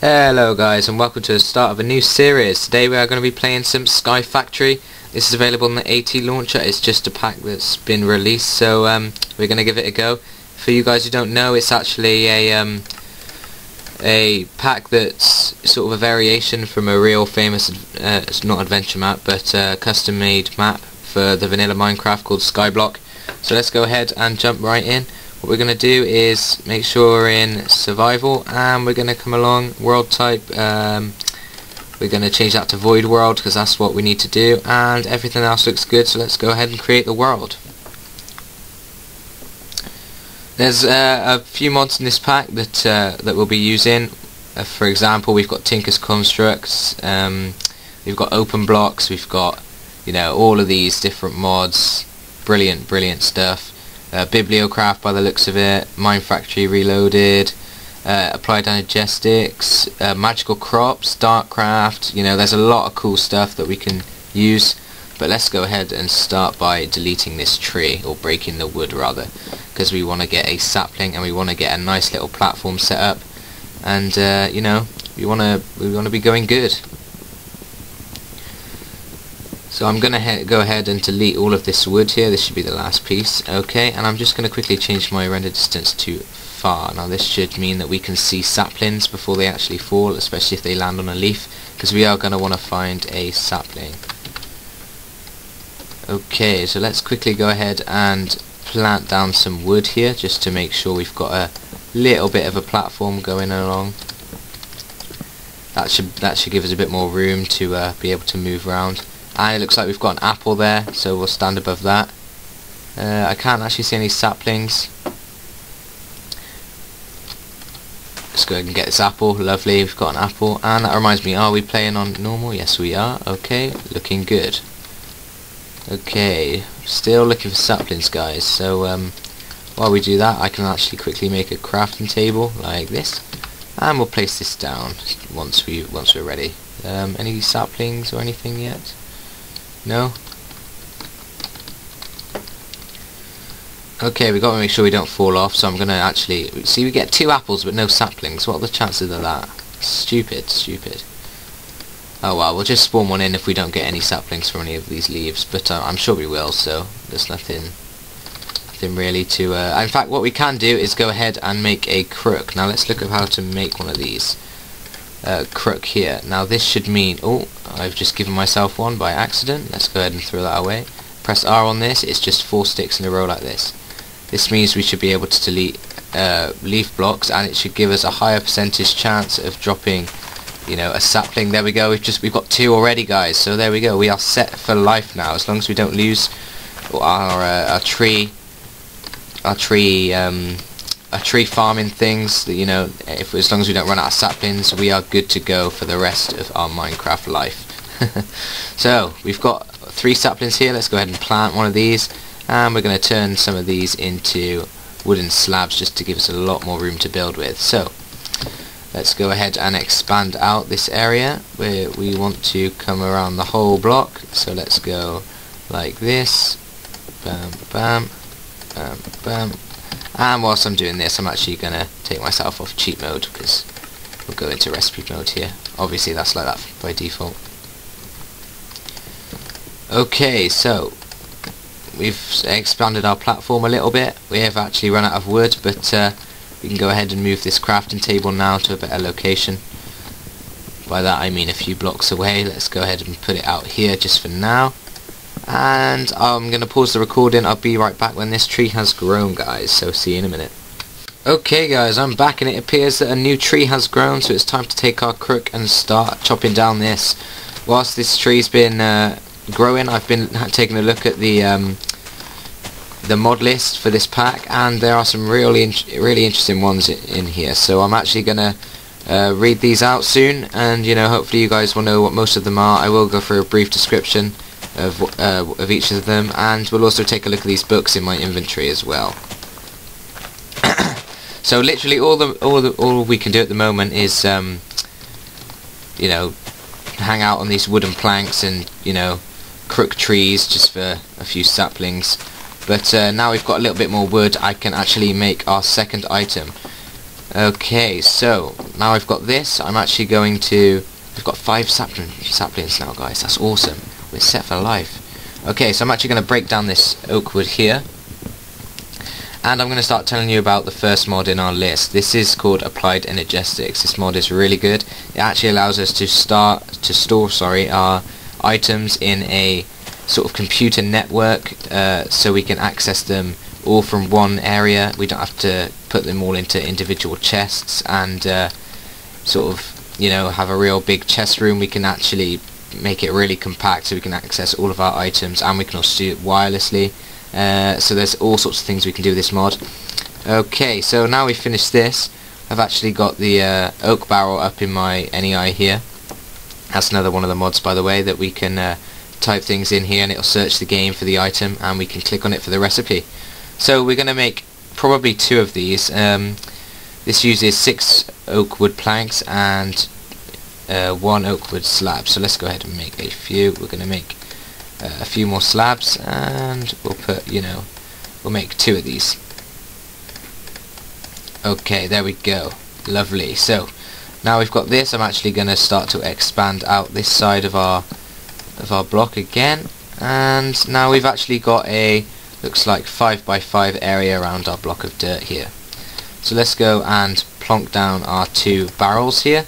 Hello guys, and welcome to the start of a new series. Today we are going to be playing some Minefactory. This is available on the AT launcher. It's just a pack that's been released, so we're going to give it a go. For you guys who don't know, it's actually a pack that's sort of a variation from a real famous, it's not adventure map, but custom made map for the vanilla Minecraft called Skyblock. So let's go ahead and jump right in. What we're going to do is make sure we're in survival, and we're going to come along world type. We're going to change that to void world because that's what we need to do, and everything else looks good, so let's go ahead and create the world. There's a few mods in this pack that we'll be using. For example, we've got Tinkers constructs, we've got open blocks, we've got, you know, all of these different mods. Brilliant stuff. Bibliocraft by the looks of it, Minefactory Reloaded, Applied Energetics, Magical Crops, Darkcraft. You know, there's a lot of cool stuff that we can use. But let's go ahead and start by deleting this tree, or breaking the wood rather, because we want to get a sapling and we want to get a nice little platform set up, and you know, we want to be going good. So I'm going to go ahead and delete all of this wood here. This should be the last piece. Okay, and I'm just going to quickly change my render distance to far. Now this should mean that we can see saplings before they actually fall, especially if they land on a leaf, because we are going to want to find a sapling. Okay, so let's quickly go ahead and plant down some wood here, just to make sure we've got a little bit of a platform going along. That should give us a bit more room to be able to move around. And it looks like we've got an apple there, so we'll stand above that. I can't actually see any saplings. Let's go ahead and get this apple. Lovely, we've got an apple. And that reminds me, are we playing on normal? Yes we are. Okay, looking good. Okay, still looking for saplings, guys. So while we do that, I can actually quickly make a crafting table like this, and we'll place this down once we're ready. Any saplings or anything yet? No? Okay, we've got to make sure we don't fall off, so I'm going to actually... See, we get 2 apples but no saplings. What are the chances of that? Stupid. Oh well, we'll just spawn one in if we don't get any saplings from any of these leaves, but I'm sure we will, so there's nothing really to... in fact, what we can do is go ahead and make a crook. Now let's look at how to make one of these. Crook here. Now this should mean... Oh, I've just given myself one by accident. Let's go ahead and throw that away. Press R on this. It's just 4 sticks in a row like this. This means we should be able to delete leaf blocks, and it should give us a higher percentage chance of dropping, you know, a sapling. There we go. We've got 2 already, guys. So there we go. We are set for life now, as long as we don't lose our tree farming things. That, you know, as long as we don't run out of saplings, we are good to go for the rest of our Minecraft life. So we've got 3 saplings here. Let's go ahead and plant one of these, and we're going to turn some of these into wooden slabs just to give us a lot more room to build with. So let's go ahead and expand out this area where we want to come around the whole block. So let's go like this. Bam, bam, bam, bam. And whilst I'm doing this, I'm actually going to take myself off cheat mode, because we'll go into recipe mode here. Obviously that's like that by default. Okay, so we've expanded our platform a little bit. We have actually run out of wood, but we can go ahead and move this crafting table now to a better location. By that I mean a few blocks away. Let's go ahead and put it out here just for now. And I'm going to pause the recording. I'll be right back when this tree has grown, guys, so see you in a minute. Okay guys, I'm back, and it appears that a new tree has grown, so it's time to take our crook and start chopping down this. Whilst this tree's been growing, I've been taking a look at the mod list for this pack, and there are some really interesting ones in here, so I'm actually going to read these out soon, and you know, hopefully you guys will know what most of them are. I will go through a brief description of each of them, and we'll also take a look at these books in my inventory as well. So literally all we can do at the moment is you know, hang out on these wooden planks and, you know, crook trees just for a few saplings. But now we've got a little bit more wood, I can actually make our second item. Okay, so now I've got this, I'm actually going to... We've got 5 saplings now, guys. That's awesome. We're set for life. Okay, so I'm actually going to break down this oak wood here. And I'm going to start telling you about the first mod in our list. This is called Applied Energetics. This mod is really good. It actually allows us to store our items in a sort of computer network, so we can access them all from one area. We don't have to put them all into individual chests and sort of, you know, have a real big chest room. We can actually make it really compact so we can access all of our items, and we can also do it wirelessly. So there's all sorts of things we can do with this mod. Okay, so now we've finished this, I've actually got the oak barrel up in my NEI here. That's another one of the mods, by the way, that we can type things in here and it'll search the game for the item, and we can click on it for the recipe. So we're going to make probably 2 of these. This uses 6 oak wood planks and 1 oak wood slab. So let's go ahead and make a few. We're going to make a few more slabs, and we'll put, you know, we'll make 2 of these. Okay, there we go. Lovely. So now we've got this, I'm actually going to start to expand out this side of our block again, and now we've actually got a, looks like 5x5 area around our block of dirt here. So let's go and plonk down our 2 barrels here,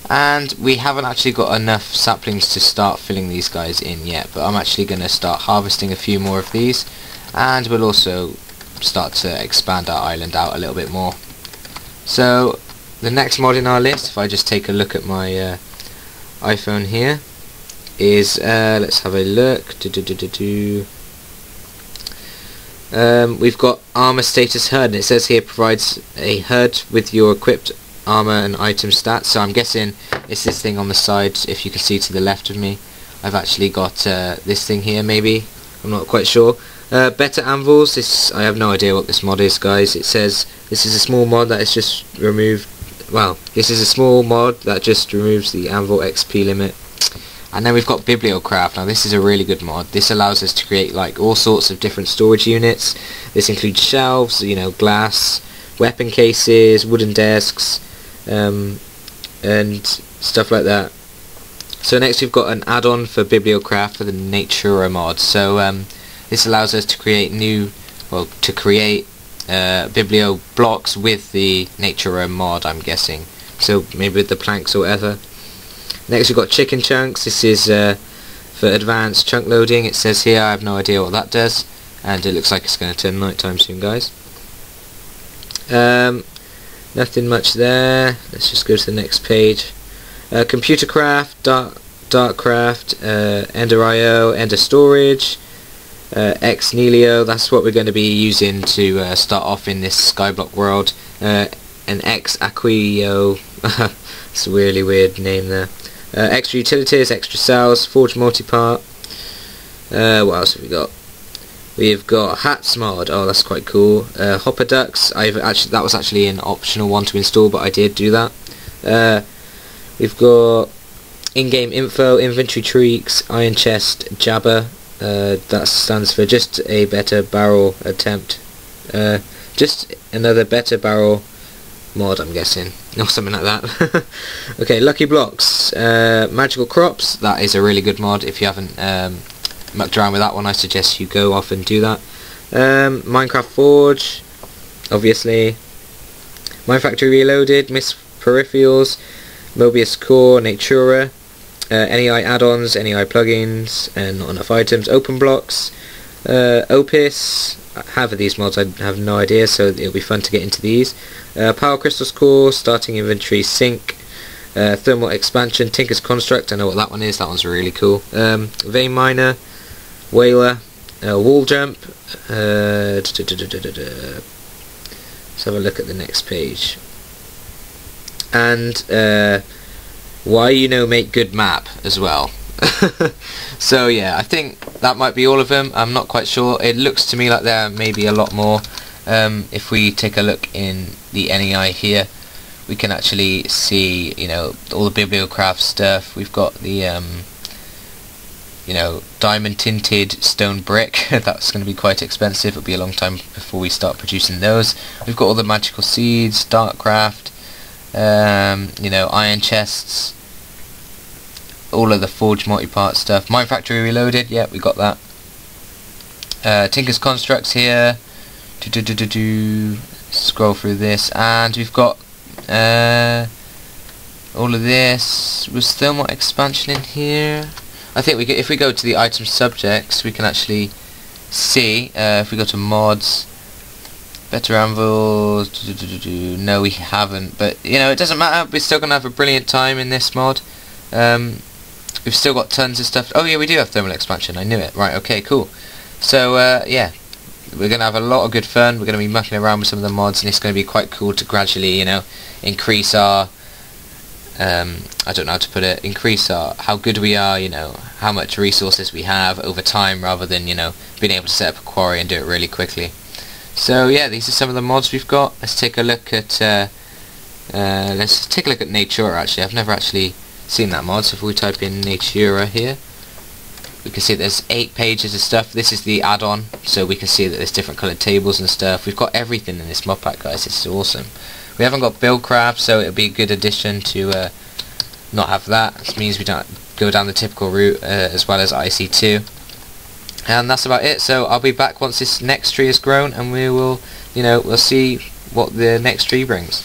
and we haven't actually got enough saplings to start filling these guys in yet, but I'm actually going to start harvesting a few more of these, and we'll also start to expand our island out a little bit more. So the next mod in our list, if I just take a look at my iPhone here, is let's have a look. We've got armor status HUD, and it says here provides a HUD with your equipped armor and item stats. So I'm guessing it's this thing on the side. If you can see to the left of me, I've actually got this thing here, maybe, I'm not quite sure. Better anvils, this, I have no idea what this mod is, guys. It says this is a small mod that is just removed. Well, this is a small mod that just removes the anvil XP limit. And then we've got Bibliocraft. Now this is a really good mod. This allows us to create like all sorts of different storage units. This includes shelves, you know, glass, weapon cases, wooden desks, and stuff like that. So next we've got an add-on for Bibliocraft for the Natura mod. So this allows us to create Biblio blocks with the Natura mod, I'm guessing. So maybe with the planks or whatever. Next we've got chicken chunks. This is for advanced chunk loading. It says here, I have no idea what that does, and it looks like it's going to turn night time soon, guys. Nothing much there. Let's just go to the next page. Computer craft, dark craft, Ender IO, Ender storage, X Nihilo. That's what we're going to be using to start off in this skyblock world. An X Aquio. It's a really weird name there. Extra utilities, extra cells, forge multipart. What else have we got? We've got hats mod. Oh, that's quite cool. Hopper ducks. That was actually an optional one to install, but I did do that. We've got in-game info, inventory tweaks, iron chest, jabber. That stands for just a better barrel attempt. Just another better barrel mod, I'm guessing, or something like that. Okay, lucky blocks, magical crops. That is a really good mod. If you haven't mucked around with that one, I suggest you go off and do that. Minecraft Forge, obviously. Minefactory Reloaded, Miss Peripherals, Mobius Core, Natura, NEI add-ons, NEI plugins, and not enough items. Open blocks, Opus. Half of these mods I have no idea, so it'll be fun to get into these. Power Crystals Core, Starting Inventory Sync, Thermal Expansion, Tinker's Construct, I know what that one is, that one's really cool. Vein Miner, Whaler, Wall Jump. Let's have a look at the next page. And why, you know, make good map as well. So yeah, I think that might be all of them. I'm not quite sure. It looks to me like there may be a lot more. If we take a look in the NEI here, we can actually see, you know, all the Bibliocraft stuff. We've got the you know, diamond tinted stone brick. That's going to be quite expensive. It'll be a long time before we start producing those. We've got all the magical seeds, Darkcraft, you know, iron chests, all of the forged multi-part stuff. Minefactory Reloaded, yeah, we got that. Tinkers constructs here. Scroll through this, and we've got all of this. Was thermal expansion in here? I think we if we go to the item subjects, we can actually see, if we go to mods, better anvils, no we haven't, but you know, it doesn't matter, we're still going to have a brilliant time in this mod. We've still got tons of stuff. Oh yeah, we do have thermal expansion, I knew it. Right, okay, cool. So yeah, we're going to have a lot of good fun. We're going to be mucking around with some of the mods, and it's going to be quite cool to gradually, you know, increase our I don't know how to put it, increase our, how good we are, you know, how much resources we have over time, rather than, you know, being able to set up a quarry and do it really quickly. So yeah, these are some of the mods we've got. Let's take a look at Natura. Actually, I've never actually seen that mod. So if we type in Natura here, we can see there's 8 pages of stuff. This is the add-on, so we can see that there's different coloured tables and stuff. We've got everything in this mod pack, guys. This is awesome. We haven't got Buildcraft, so it'll be a good addition to not have that. This means we don't go down the typical route, as well as IC2. And that's about it. So I'll be back once this next tree has grown, and we will, you know, we'll see what the next tree brings.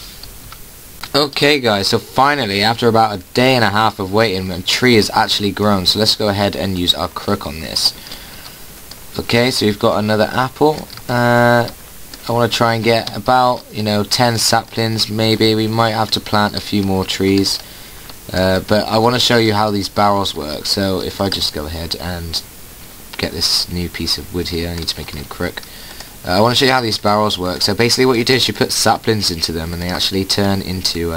Okay guys, so finally, after about a day and a half of waiting, the tree has actually grown. So let's go ahead and use our crook on this. Okay, so we've got another apple. I want to try and get about, you know, 10 saplings maybe. We might have to plant a few more trees. But I want to show you how these barrels work. So if I just go ahead and get this new piece of wood here, I need to make a new crook. I want to show you how these barrels work. So basically what you do is you put saplings into them, and they actually turn into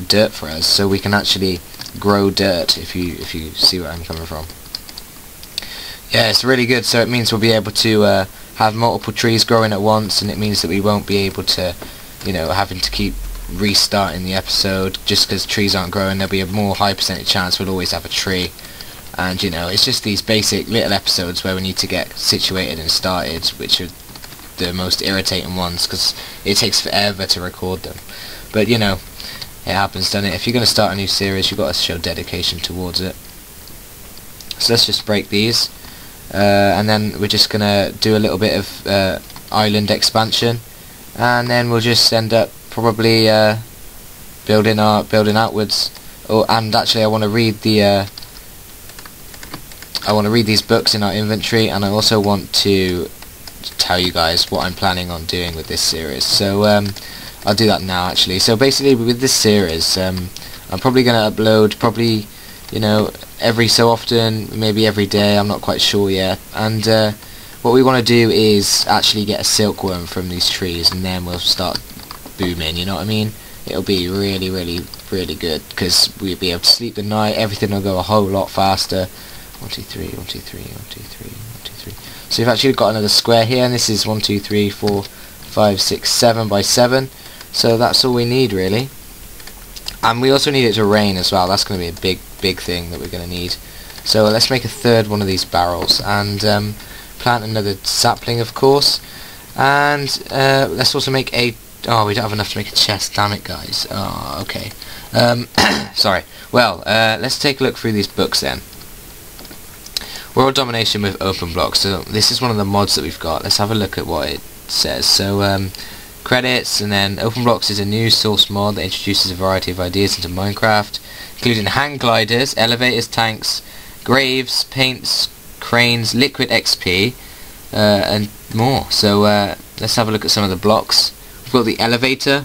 dirt for us. So we can actually grow dirt, if you see where I'm coming from. Yeah, it's really good. So it means we'll be able to have multiple trees growing at once, and it means that we won't be able to, you know, having to keep restarting the episode just because trees aren't growing. There'll be a more high percentage chance we'll always have a tree. And you know, it's just these basic little episodes where we need to get situated and started, which are the most irritating ones because it takes forever to record them. But you know, it happens, doesn't it? If you're going to start a new series, you've got to show dedication towards it. So let's just break these. And then we're just gonna do a little bit of island expansion, and then we'll just end up probably building outwards. Oh, and actually, I want to read these books in our inventory, and I also want to tell you guys what I'm planning on doing with this series. So I'll do that now, actually. So basically, with this series, I'm probably gonna upload you know, every so often, maybe every day, I'm not quite sure yet. And what we want to do is actually get a silkworm from these trees, and then we'll start booming, you know what I mean? It'll be really, really, really good, because we'll be able to sleep the night, everything will go a whole lot faster. 1, 2, 3, 1, 2, 3, 1, 2, 3, 1, 2, 3. So we've actually got another square here, and this is 1, 2, 3, 4, 5, 6, 7 by 7. So that's all we need, really. And we also need it to rain as well. That's going to be a big thing that we're going to need. So let's make a third one of these barrels, and plant another sapling, of course. And let's also make a... Oh, we don't have enough to make a chest. Damn it, guys. Oh, okay. Sorry. Well, let's take a look through these books then. World Domination with Open Blocks. So this is one of the mods that we've got. Let's have a look at what it says. So credits, and then Open Blocks is a new source mod that introduces a variety of ideas into Minecraft, including hang gliders, elevators, tanks, graves, paints, cranes, liquid XP, and more. So let's have a look at some of the blocks. We've got the elevator,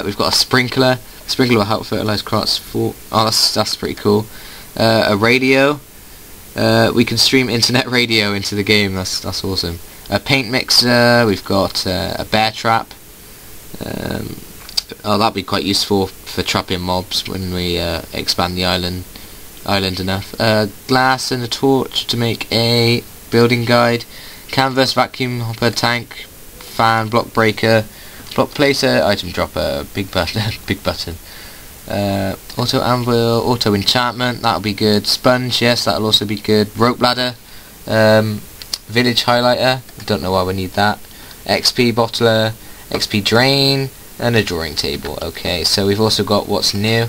we've got a sprinkler. The sprinkler will help fertilize crops for... Oh, that's pretty cool. A radio. We can stream internet radio into the game. That's awesome. A paint mixer. We've got a bear trap. Oh, that'd be quite useful for trapping mobs when we expand the island enough. Glass and a torch to make a building guide. Canvas, vacuum hopper, tank, fan, block breaker, block placer, item dropper, big button, big button. Auto anvil, auto enchantment, that'll be good. Sponge, yes, that'll also be good. Rope ladder, village highlighter, don't know why we need that. XP bottler, XP drain, and a drawing table. Okay, so we've also got what's new.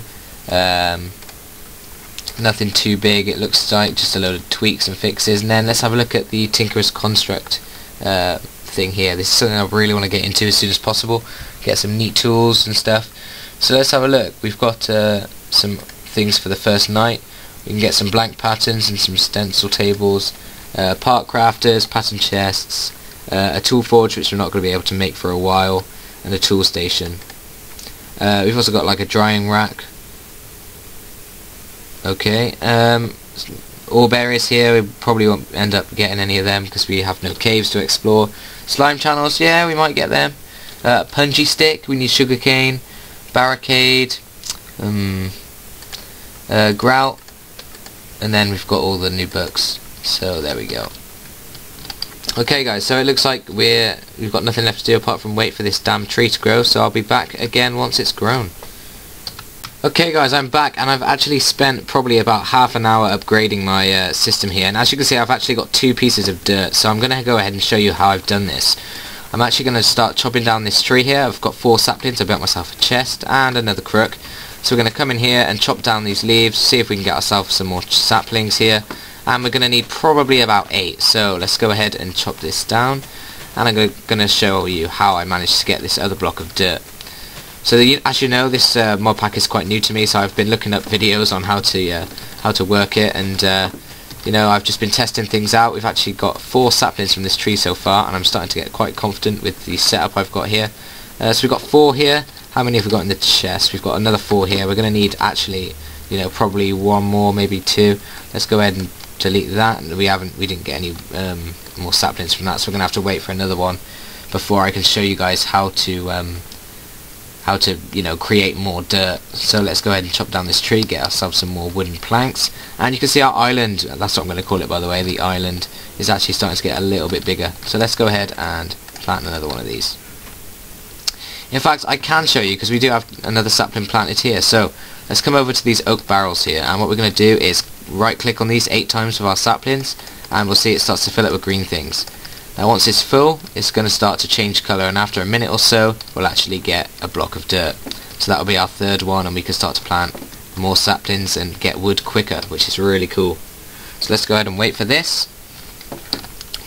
Nothing too big, it looks like just a load of tweaks and fixes. And then let's have a look at the Tinker's construct thing here. This is something I really want to get into as soon as possible. Get some neat tools and stuff. So let's have a look. We've got some things for the first night. We can get some blank patterns and some stencil tables, part crafters, pattern chests, a tool forge which we're not going to be able to make for a while, and a tool station. We've also got like a drying rack. Okay, ore berries here, we probably won't end up getting any of them because we have no caves to explore. Slime channels, yeah, we might get them. Punji stick, we need sugarcane. Barricade, grout, and then we've got all the new books. So there we go. Okay guys, so it looks like we've got nothing left to do apart from wait for this damn tree to grow, so I'll be back again once it's grown. Okay guys, I'm back, and I've actually spent probably about half an hour upgrading my system here, and as you can see I've actually got 2 pieces of dirt, so I'm going to go ahead and show you how I've done this. I'm actually going to start chopping down this tree here. I've got 4 saplings, I built myself a chest and another crook. So we're going to come in here and chop down these leaves, see if we can get ourselves some more saplings here. And we're going to need probably about 8, so let's go ahead and chop this down. And I'm going to show you how I managed to get this other block of dirt. So as you know, this mod pack is quite new to me, so I've been looking up videos on how to work it, and you know, I've just been testing things out. We've actually got 4 saplings from this tree so far, and I'm starting to get quite confident with the setup I've got here. So we've got 4 here. How many have we got in the chest? We've got another 4 here. We're going to need actually, you know, probably 1 more, maybe 2. Let's go ahead and delete that. We didn't get any more saplings from that, so we're going to have to wait for another one before I can show you guys how to you know, create more dirt. So let's go ahead and chop down this tree, get ourselves some more wooden planks, and you can see our island, that's what I'm going to call it by the way, the island is actually starting to get a little bit bigger. So let's go ahead and plant another one of these. In fact, I can show you because we do have another sapling planted here. So let's come over to these oak barrels here, and what we're going to do is right click on these 8 times with our saplings, and we'll see it starts to fill up with green things. Now once it's full, it's going to start to change colour, and after a minute or so we'll actually get a block of dirt. So that'll be our 3rd one, and we can start to plant more saplings and get wood quicker, which is really cool. So let's go ahead and wait for this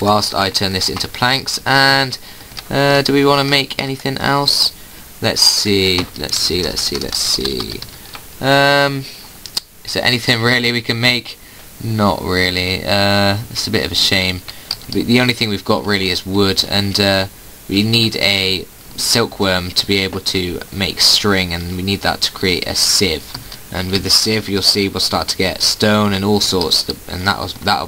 whilst I turn this into planks. And do we want to make anything else? Let's see. Is there anything really we can make? Not really. It's a bit of a shame. The only thing we've got really is wood, and we need a silkworm to be able to make string, and we need that to create a sieve. And with the sieve, you'll see we'll start to get stone and all sorts, and that'll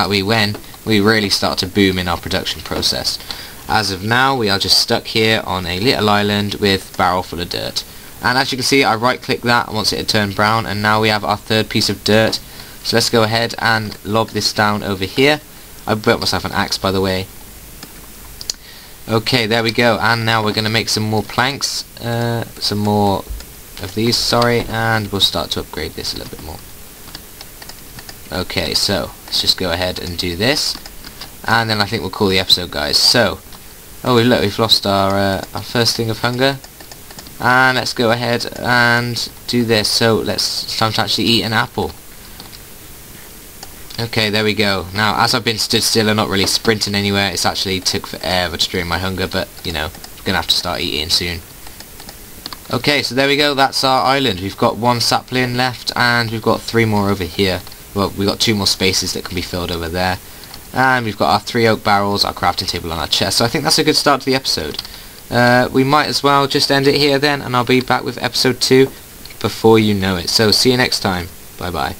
be when we really start to boom in our production process. As of now, we are just stuck here on a little island with a barrel full of dirt. And as you can see, I right click that once it had turned brown, and now we have our 3rd piece of dirt. So let's go ahead and lob this down over here. I built myself an axe, by the way. Okay, there we go, and now we're going to make some more planks, some more of these, sorry, and we'll start to upgrade this a little bit more. Okay, so let's just go ahead and do this, and then I think we'll call the episode, guys. So, oh look, we've lost our first thing of hunger, and let's go ahead and do this. So it's time to actually eat an apple. Okay, there we go. Now, as I've been stood still and not really sprinting anywhere, it's actually took forever to drain my hunger, but, you know, I'm going to have to start eating soon. Okay, so there we go, that's our island. We've got 1 sapling left, and we've got 3 more over here. Well, we've got 2 more spaces that can be filled over there. And we've got our 3 oak barrels, our crafting table, and our chest. So I think that's a good start to the episode. We might as well just end it here then, and I'll be back with episode 2 before you know it. So, see you next time. Bye-bye.